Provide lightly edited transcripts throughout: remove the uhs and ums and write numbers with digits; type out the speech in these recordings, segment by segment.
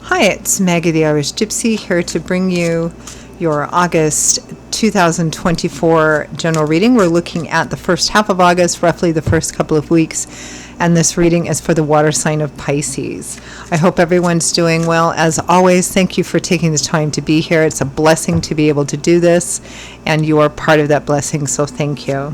Hi, it's Maggie the Irish Gypsy here to bring you your August 2024 general reading. We're looking at the first half of August, roughly the first couple of weeks, and this reading is for the water sign of Pisces. I hope everyone's doing well. As always, thank you for taking the time to be here. It's a blessing to be able to do this, and you are part of that blessing, so thank you.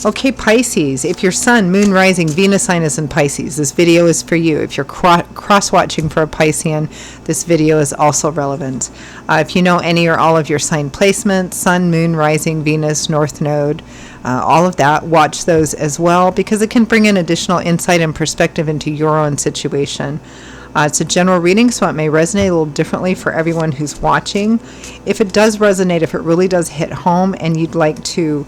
Okay, Pisces, if your sun, moon, rising, Venus sign is in Pisces, this video is for you. If you're cross-watching for a Piscean, this video is also relevant. If you know any or all of your sign placements, sun, moon, rising, Venus, North Node, all of that, watch those as well because it can bring in additional insight and perspective into your own situation. It's a general reading, so it may resonate a little differently for everyone who's watching. If it does resonate, if it really does hit home and you'd like to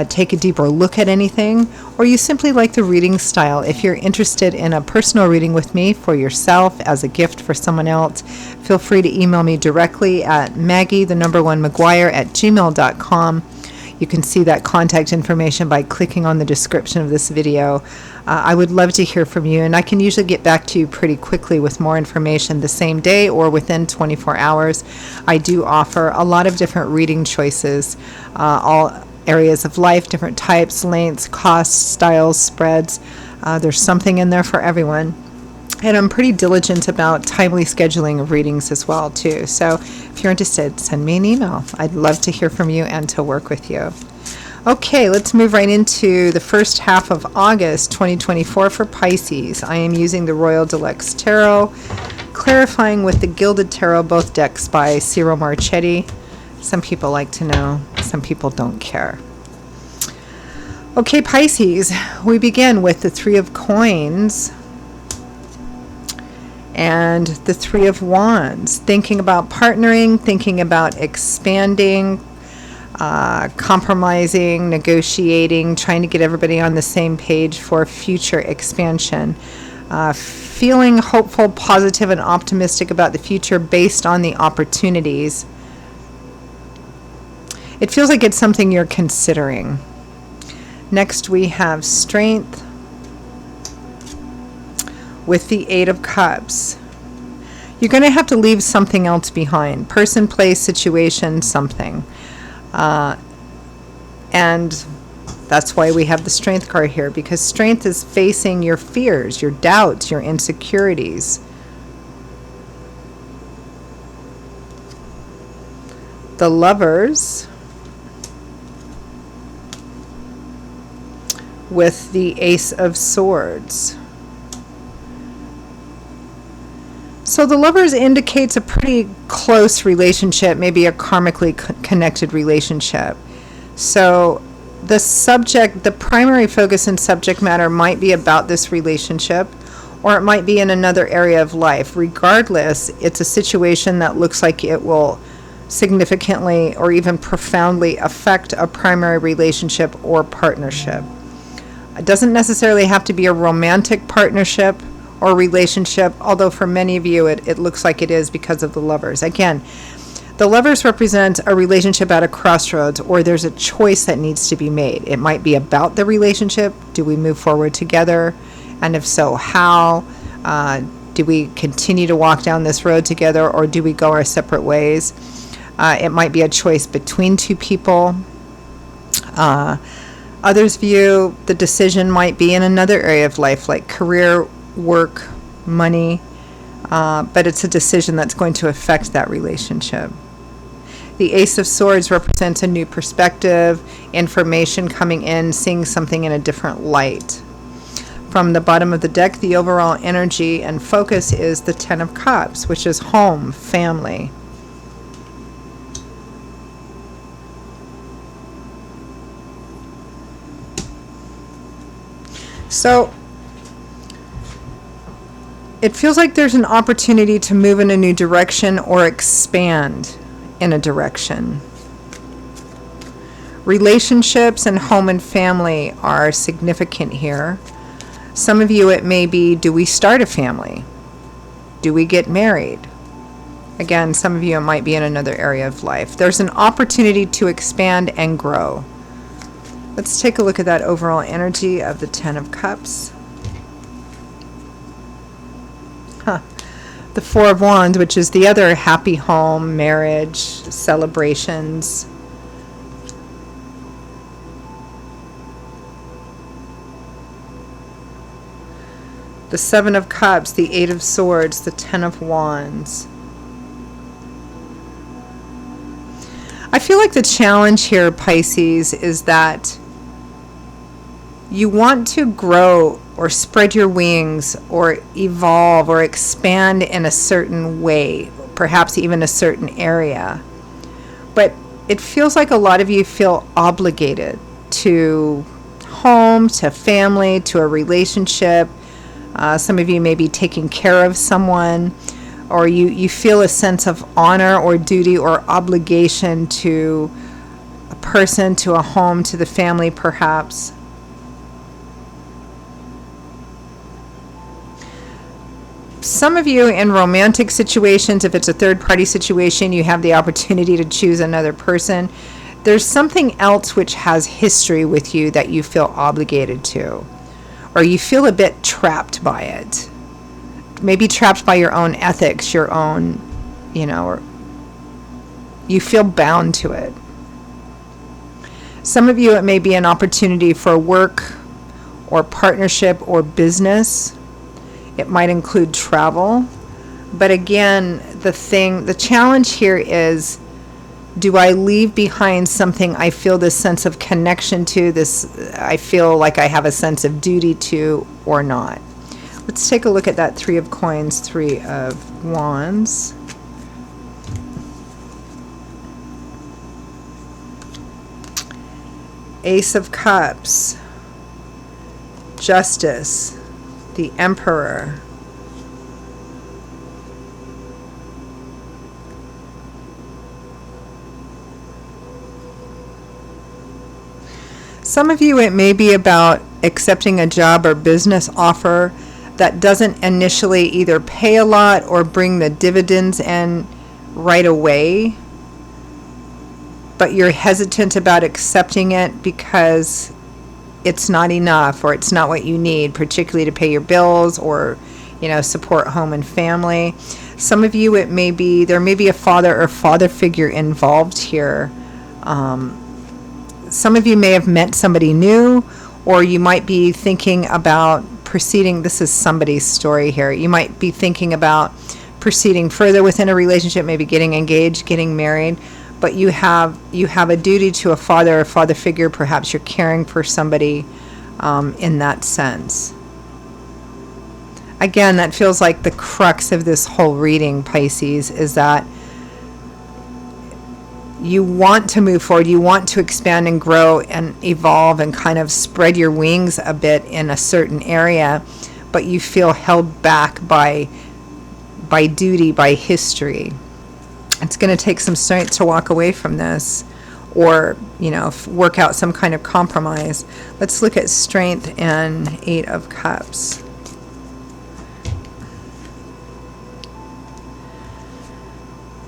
take a deeper look at anything, or you simply like the reading style, if you're interested in a personal reading with me for yourself as a gift for someone else, feel free to email me directly at maggie_mcguire@gmail.com. You can see that contact information by clicking on the description of this video. I would love to hear from you, and I can usually get back to you pretty quickly with more information the same day or within 24 hours. I do offer a lot of different reading choices, all areas of life, different types, lengths, costs, styles, spreads. There's something in there for everyone. And I'm pretty diligent about timely scheduling of readings as well, too. So if you're interested, send me an email. I'd love to hear from you and to work with you. Okay, let's move right into the first half of August 2024 for Pisces. I am using the Royal Deluxe Tarot, clarifying with the Gilded Tarot, both decks by Ciro Marchetti. Some people like to know, some people don't care. Okay, Pisces, we begin with the Three of Coins and the Three of Wands. Thinking about partnering, thinking about expanding, compromising, negotiating, trying to get everybody on the same page for future expansion. Feeling hopeful, positive, and optimistic about the future based on the opportunities. It feels like it's something you're considering. Next, we have Strength with the Eight of Cups. You're going to have to leave something else behind. Person, place, situation, something. And that's why we have the Strength card here, because Strength is facing your fears, your doubts, your insecurities. The Lovers with the Ace of Swords. So the Lovers indicates a pretty close relationship, maybe a karmically connected relationship. So the subject, the primary focus and subject matter might be about this relationship, or it might be in another area of life. Regardless, it's a situation that looks like it will significantly or even profoundly affect a primary relationship or partnership. It doesn't necessarily have to be a romantic partnership or relationship, although for many of you it looks like it is because of the Lovers. Again, the Lovers represent a relationship at a crossroads, or there's a choice that needs to be made. It might be about the relationship. Do we move forward together? And if so, how? Do we continue to walk down this road together, or do we go our separate ways? It might be a choice between two people. Others view the decision might be in another area of life, like career, work, money, but it's a decision that's going to affect that relationship. The Ace of Swords represents a new perspective, information coming in, seeing something in a different light. From the bottom of the deck, the overall energy and focus is the Ten of Cups, which is home, family. So it feels like there's an opportunity to move in a new direction or expand in a direction. Relationships and home and family are significant here. Some of you, it may be, do we start a family? Do we get married? Again, some of you, it might be in another area of life. There's an opportunity to expand and grow. Let's take a look at that overall energy of the Ten of Cups. The Four of Wands, which is the other happy home, marriage, celebrations. The Seven of Cups, the Eight of Swords, the Ten of Wands. I feel like the challenge here, Pisces, is that you want to grow or spread your wings or evolve or expand in a certain way, perhaps even a certain area. But it feels like a lot of you feel obligated to home, to family, to a relationship. Some of you may be taking care of someone, or you feel a sense of honor or duty or obligation to a person, to a home, to the family perhaps. Some of you in romantic situations, if it's a third-party situation, you have the opportunity to choose another person. There's something else which has history with you that you feel obligated to, or you feel a bit trapped by it. Maybe trapped by your own ethics, your own, or you feel bound to it. Some of you, it may be an opportunity for work or partnership or business. It might include travel. But again, the challenge here is, do I leave behind something I feel this sense of connection to, I feel like I have a sense of duty to, or not? Let's take a look at that Three of Coins, Three of Wands. Ace of Cups, Justice, the Emperor. Some of you, it may be about accepting a job or business offer that doesn't initially either pay a lot or bring the dividends in right away, but you're hesitant about accepting it because it's not enough, or it's not what you need, particularly to pay your bills or, support home and family. Some of you, there may be a father or father figure involved here. Some of you may have met somebody new, or you might be thinking about proceeding. This is somebody's story here. You might be thinking about proceeding further within a relationship, maybe getting engaged, getting married, but you have a duty to a father or father figure. Perhaps you're caring for somebody in that sense. Again, that feels like the crux of this whole reading, Pisces, is that you want to move forward, you want to expand and grow and evolve and kind of spread your wings a bit in a certain area, but you feel held back by duty, by history. It's going to take some strength to walk away from this, or, work out some kind of compromise. Let's look at strength and Eight of Cups.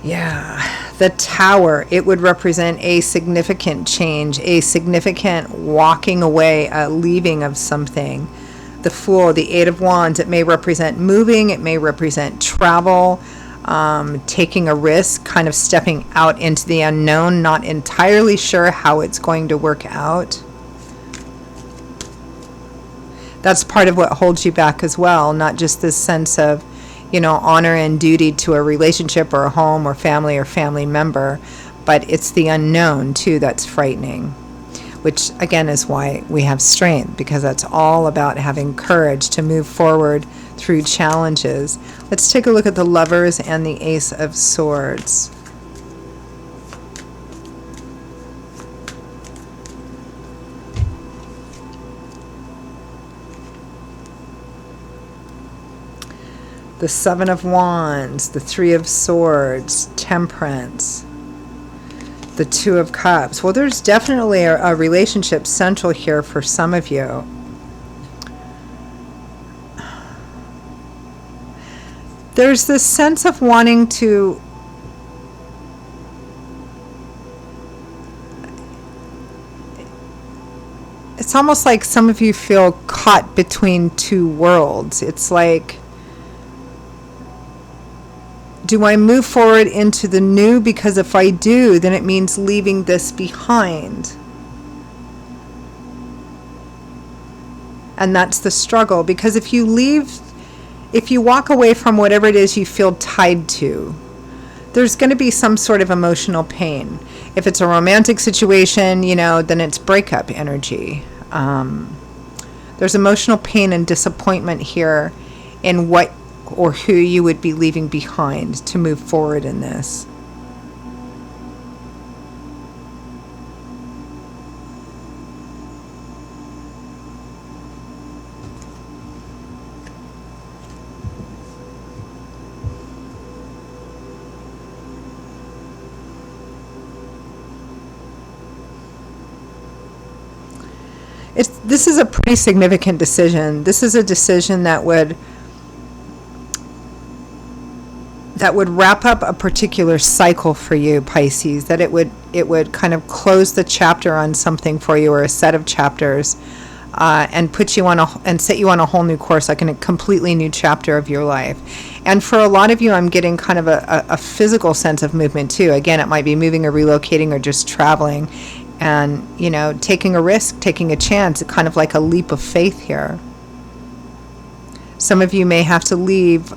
Yeah, the Tower, it would represent a significant change, a significant walking away, a leaving of something. The Fool, the Eight of Wands, it may represent moving, it may represent travel, taking a risk, kind of stepping out into the unknown, not entirely sure how it's going to work out. That's part of what holds you back as well, not just this sense of honor and duty to a relationship or a home or family member, but it's the unknown too that's frightening, which again is why we have strength, because that's all about having courage to move forward through challenges. Let's take a look at the Lovers and the Ace of Swords. The Seven of Wands, the Three of Swords, Temperance, the Two of Cups. Well, there's definitely a relationship central here for some of you. There's this sense of wanting to it's almost like some of you feel caught between two worlds. It's like Do I move forward into the new? Because if I do, then it means leaving this behind. And that's the struggle, because if you walk away from whatever it is you feel tied to, there's going to be some sort of emotional pain. If it's a romantic situation, then it's breakup energy. There's emotional pain and disappointment here in what or who you would be leaving behind to move forward in this. This is a pretty significant decision. This is a decision that would wrap up a particular cycle for you, Pisces, that it would kind of close the chapter on something for you, or a set of chapters, and put you on and set you on a whole new course, like in a completely new chapter of your life. And for a lot of you, I'm getting kind of a physical sense of movement too. Again, it might be moving or relocating or just traveling, and taking a risk, taking a chance, kind of like a leap of faith here. Some of you may have to leave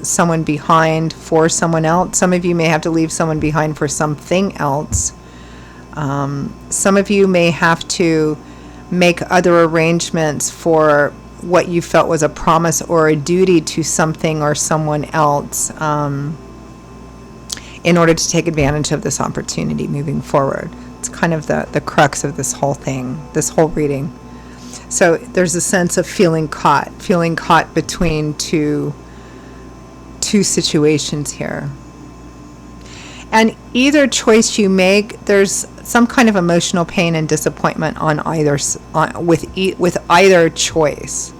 someone behind for someone else. Some of you may have to leave someone behind for something else. Some of you may have to make other arrangements for what you felt was a promise or a duty to something or someone else, in order to take advantage of this opportunity moving forward. It's kind of the crux of this whole thing, this whole reading. So there's a sense of feeling caught between two situations here. And either choice you make, there's some kind of emotional pain and disappointment on with either choice.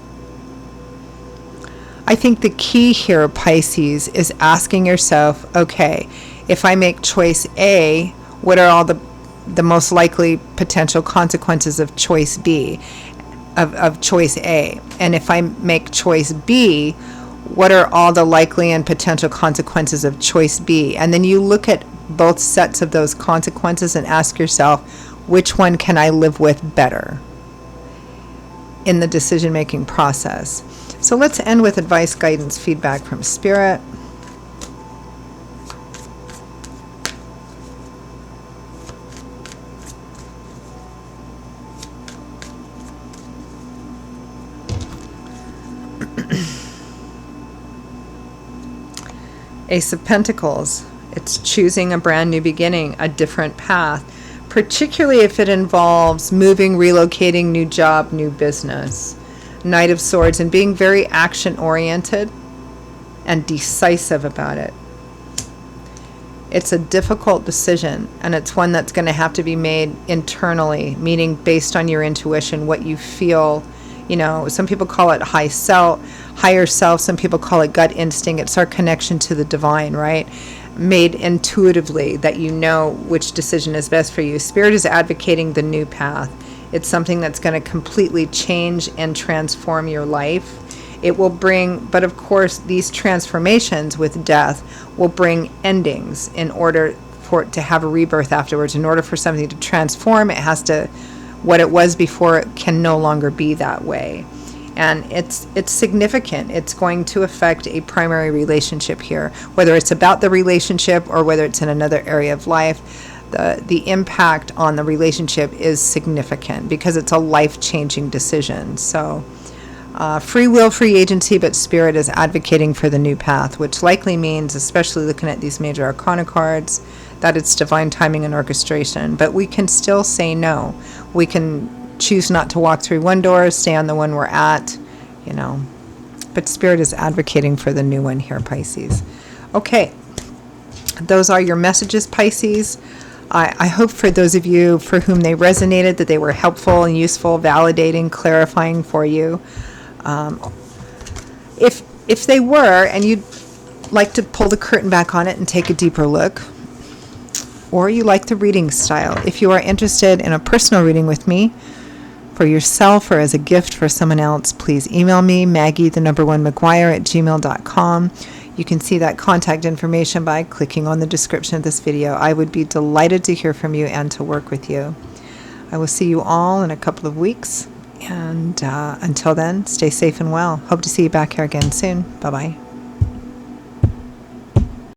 I think the key here, Pisces, is asking yourself, okay, if I make choice A, what are all the most likely potential consequences of choice B, of choice A? And if I make choice B, what are all the likely and potential consequences of choice B? And then you look at both sets of those consequences and ask yourself, which one can I live with better in the decision-making process? So let's end with advice, guidance, feedback from Spirit. Ace of Pentacles. It's choosing a brand new beginning, a different path, particularly if it involves moving, relocating, new job, new business. Knight of Swords, and being very action-oriented and decisive about it. It's a difficult decision, and it's one that's going to have to be made internally, meaning based on your intuition, what you feel. Some people call it higher self, some people call it gut instinct. It's our connection to the divine, right? Made intuitively, that you know which decision is best for you. Spirit is advocating the new path. It's something that's going to completely change and transform your life. It will bring, but of course, these transformations with death will bring endings in order for it to have a rebirth afterwards. In order for something to transform, it has to, what it was before, it can no longer be that way. And it's significant. It's going to affect a primary relationship here, whether it's about the relationship or whether it's in another area of life. The impact on the relationship is significant because it's a life-changing decision. So free will, free agency, but Spirit is advocating for the new path, which likely means, especially looking at these major arcana cards, that it's divine timing and orchestration. But we can still say no. We can choose not to walk through one door, stay on the one we're at, But Spirit is advocating for the new one here, Pisces. Okay, those are your messages, Pisces. I hope for those of you for whom they resonated, that they were helpful and useful, validating, clarifying for you. If they were, and you'd like to pull the curtain back on it and take a deeper look, or you like the reading style, if you are interested in a personal reading with me, for yourself or as a gift for someone else, please email me, Maggie1McGuire@gmail.com. You can see that contact information by clicking on the description of this video. I would be delighted to hear from you and to work with you. I will see you all in a couple of weeks. And until then, stay safe and well. Hope to see you back here again soon. Bye-bye.